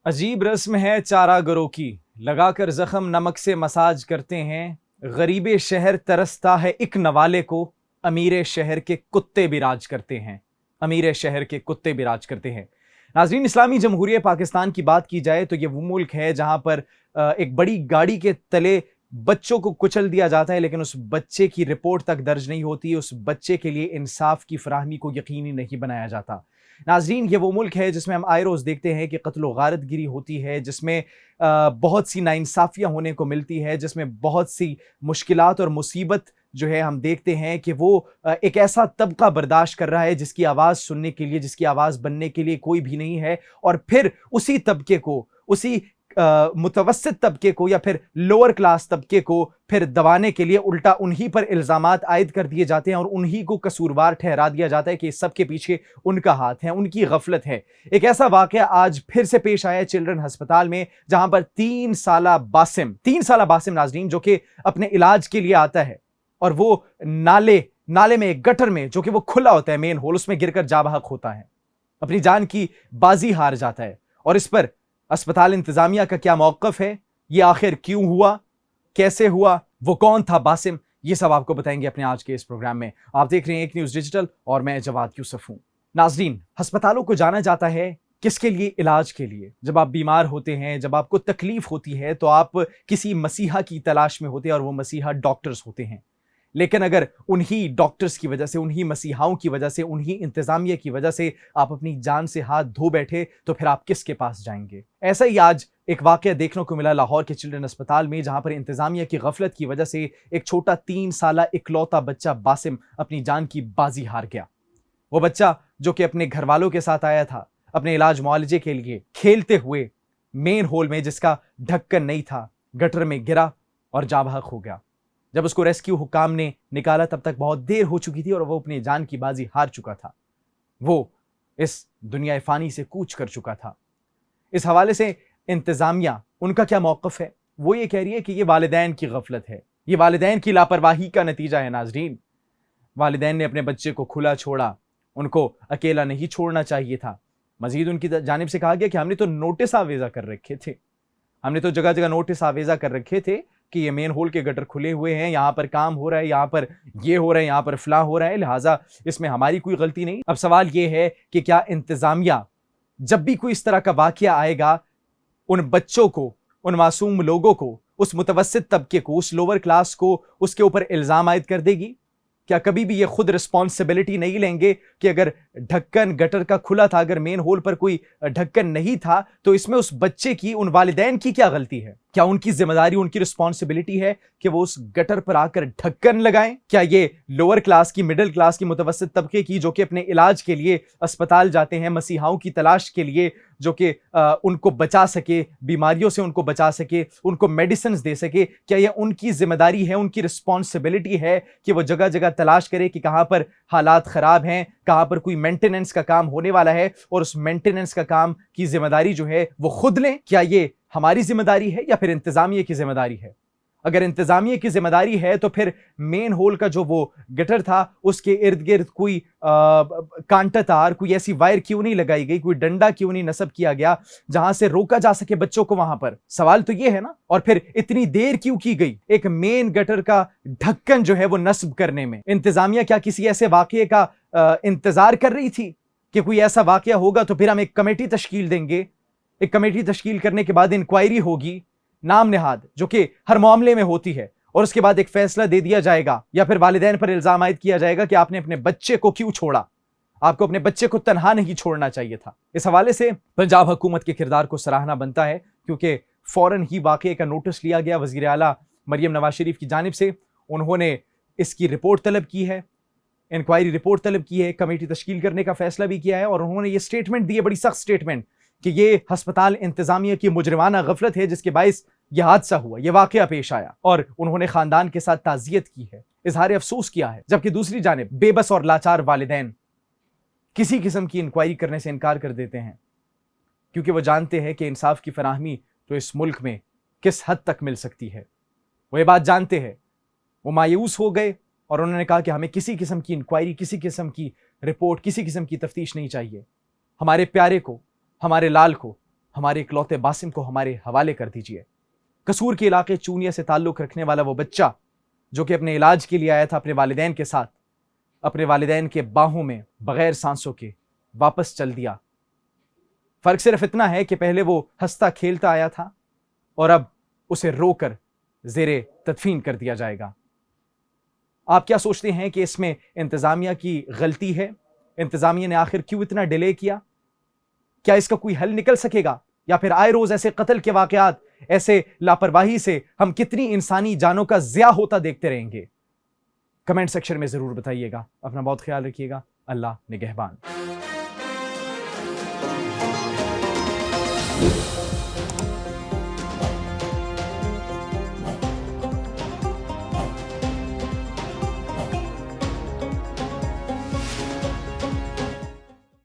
अजीब रस्म है चारा गरों की, लगाकर जख्म नमक से मसाज करते हैं। गरीबे शहर तरसता है एक नवाले को, अमीर शहर के कुत्ते भी राज करते हैं। अमीर शहर के कुत्ते भी राज करते हैं। नाज़रीन, इस्लामी जमहूरियत पाकिस्तान की बात की जाए तो ये वो मुल्क है जहां पर एक बड़ी गाड़ी के तले बच्चों को कुचल दिया जाता है, लेकिन उस बच्चे की रिपोर्ट तक दर्ज नहीं होती, उस बच्चे के लिए इंसाफ की फराहमी को यकीनी नहीं बनाया जाता। नाज़रीन, ये वो मुल्क है जिसमें हम आए रोज़ देखते हैं कि कत्ल व गारतगिरी होती है, जिसमें बहुत सी नाइंसाफ़ियाँ होने को मिलती है, जिसमें बहुत सी मुश्किलात और मुसीबत जो है हम देखते हैं कि वो एक ऐसा तबका बर्दाश्त कर रहा है जिसकी आवाज़ सुनने के लिए, जिसकी आवाज़ बनने के लिए कोई भी नहीं है, और फिर उसी तबके को, उसी मुतवस्सित तबके को या फिर लोअर क्लास तबके को फिर दबाने के लिए उल्टा उन्हीं पर इल्ज़ामात आयद कर दिए जाते हैं और उन्हीं को कसूरवार ठहरा दिया जाता है कि इस सब के पीछे उनका हाथ है, उनकी गफलत है। एक ऐसा वाक़या आज फिर से पेश आया चिल्ड्रन अस्पताल में, जहां पर 3 साला बासिम नाज़रीन, जो कि अपने इलाज के लिए आता है और वो नाले में, एक गटर में, जो कि वो खुला होता है मेन होल, उसमें गिरकर जा बहक होता है, अपनी जान की बाजी हार जाता है। और इस पर अस्पताल इंतजामिया का क्या मौक़िफ़ है, ये आखिर क्यों हुआ, कैसे हुआ, वो कौन था बासिम, ये सब आपको बताएंगे अपने आज के इस प्रोग्राम में। आप देख रहे हैं एक न्यूज़ डिजिटल और मैं जवाद यूसुफ हूं। नाज़रीन, अस्पतालों को जाना जाता है किसके लिए? इलाज के लिए। जब आप बीमार होते हैं, जब आपको तकलीफ होती है, तो आप किसी मसीहा की तलाश में होते हैं और वो मसीहा डॉक्टर्स होते हैं। लेकिन अगर उन्हीं डॉक्टर्स की वजह से, उन्हीं मसीहाओं की वजह से, उन्हीं इंतजामिया की वजह से आप अपनी जान से हाथ धो बैठे, तो फिर आप किसके पास जाएंगे? ऐसा ही आज एक वाकया देखने को मिला लाहौर के चिल्ड्रन अस्पताल में, जहां पर इंतजामिया की गफलत की वजह से एक छोटा 3 साला इकलौता बच्चा बासिम अपनी जान की बाजी हार गया। वो बच्चा जो कि अपने घर वालों के साथ आया था अपने इलाज मुआलजे के लिए, खेलते हुए मेन होल में जिसका ढक्कन नहीं था, गटर में गिरा और जा बहक हो गया। जब उसको रेस्क्यू हुकाम ने निकाला तब तक बहुत देर हो चुकी थी और वो अपनी जान की बाजी हार चुका था। वो इस दुनिया फानी से कूच कर चुका था। इस हवाले से इंतजामिया, उनका क्या मौक़िफ़ है? वो ये कह रही है कि ये वालिदैन की गफलत है, ये वालिदैन की लापरवाही का नतीजा है। नाज़रीन, वालिदैन ने अपने बच्चे को खुला छोड़ा, उनको अकेला नहीं छोड़ना चाहिए था। मजीद उनकी जानिब से कहा गया कि हमने तो नोटिस आवेजा कर रखे थे, हमने तो जगह जगह नोटिस आवेजा कर रखे थे कि ये मेन होल के गटर खुले हुए हैं, यहाँ पर काम हो रहा है, यहाँ पर ये हो रहा है, यहाँ पर फलां हो रहा है, लिहाजा इसमें हमारी कोई गलती नहीं। अब सवाल ये है कि क्या इंतजामिया जब भी कोई इस तरह का वाकया आएगा, उन बच्चों को, उन मासूम लोगों को, उस मुतवस्सित तबके को, उस लोअर क्लास को उसके ऊपर इल्ज़ाम आयद कर देगी? क्या कभी भी ये खुद रिस्पॉन्सिबिलिटी नहीं लेंगे कि अगर ढक्कन गटर का खुला था, अगर मेन होल पर कोई ढक्कन नहीं था, तो इसमें उस बच्चे की, उन वालिदैन की क्या गलती है? क्या उनकी जिम्मेदारी, उनकी रिस्पॉन्सिबिलिटी है कि वो उस गटर पर आकर ढक्कन लगाएं? क्या ये लोअर क्लास की, मिडिल क्लास की, मुतवस्सित तबके की, जो कि अपने इलाज के लिए अस्पताल जाते हैं, मसीहाओं की तलाश के लिए, जो कि उनको बचा सके, बीमारियों से उनको बचा सके, उनको मेडिसिन दे सके, क्या यह उनकी जिम्मेदारी है, उनकी रिस्पॉन्सिबिलिटी है कि वो जगह जगह तलाश करे कि कहाँ पर हालात ख़राब हैं, कहाँ पर कोई मेंटेनेंस का काम होने वाला है, और उस मेंटेनेंस का काम की जिम्मेदारी जो है वो खुद लें? क्या ये हमारी जिम्मेदारी है या फिर इंतजामिया की जिम्मेदारी है? अगर इंतजामिया की जिम्मेदारी है तो फिर मेन होल का जो वो गटर था, उसके इर्द गिर्द कोई कांटा तार, कोई ऐसी वायर क्यों नहीं लगाई गई, कोई डंडा क्यों नहीं नस्ब किया गया जहां से रोका जा सके बच्चों को वहां पर? सवाल तो ये है ना। और फिर इतनी देर क्यों की गई एक मेन गटर का ढक्कन जो है वो नस्ब करने में? इंतजामिया क्या किसी ऐसे वाकये का इंतजार कर रही थी कि कोई ऐसा वाकया होगा तो फिर हम एक कमेटी तश्कील देंगे, एक कमेटी तश्कील करने के बाद इंक्वायरी होगी नाम निहाद, जो कि हर मामले में होती है, और उसके बाद एक फैसला दे दिया जाएगा, या फिर वालिदैन पर इल्जाम आयद किया जाएगा कि आपने अपने बच्चे को क्यों छोड़ा, आपको अपने बच्चे को तन्हा नहीं छोड़ना चाहिए था। इस हवाले से पंजाब हुकूमत के किरदार को सराहना बनता है, क्योंकि फौरन ही वाकये का नोटिस लिया गया। वज़ीर आला मरियम नवाज शरीफ की जानिब से उन्होंने इसकी रिपोर्ट तलब की है, इंक्वायरी रिपोर्ट तलब की है, कमेटी तश्कील करने का फैसला भी किया है, और उन्होंने ये स्टेटमेंट दी है, बड़ी सख्त स्टेटमेंट, कि ये अस्पताल इंतजामिया की मुजरिमाना गफलत है जिसके बाइस यह हादसा हुआ, यह वाकया पेश आया, और उन्होंने खानदान के साथ ताज़ियत की है, इजहार अफसोस किया है। जबकि दूसरी जानिब बेबस और लाचार वालिदैन किसी किस्म की इंक्वायरी करने से इनकार कर देते हैं, क्योंकि वो जानते हैं कि इंसाफ की फराहमी तो इस मुल्क में किस हद तक मिल सकती है। वो ये बात जानते हैं, वो मायूस हो गए और उन्होंने कहा कि हमें किसी किस्म की इंक्वायरी, किसी किस्म की रिपोर्ट, किसी किस्म की तफ्तीश नहीं चाहिए। हमारे प्यारे को, हमारे लाल को, ہمارے اکلوتے باسم کو ہمارے حوالے کر دیجئے۔ قصور کے علاقے چونیا سے تعلق رکھنے والا وہ بچہ جو کہ اپنے علاج کے لیے آیا تھا اپنے والدین کے ساتھ، اپنے والدین کے باہوں میں بغیر سانسوں کے واپس چل دیا۔ فرق صرف اتنا ہے کہ پہلے وہ ہنستا کھیلتا آیا تھا اور اب اسے رو کر زیر تدفین کر دیا جائے گا۔ آپ کیا سوچتے ہیں کہ اس میں انتظامیہ کی غلطی ہے؟ انتظامیہ نے آخر کیوں اتنا ڈیلے کیا؟ کیا اس کا کوئی حل نکل سکے گا؟ یا پھر آئے روز ایسے قتل کے واقعات، ایسے لاپرواہی سے ہم کتنی انسانی جانوں کا ضیاع ہوتا دیکھتے رہیں گے؟ کمنٹ سیکشن میں ضرور بتائیے گا۔ اپنا بہت خیال رکھیے گا۔ اللہ نگہبان۔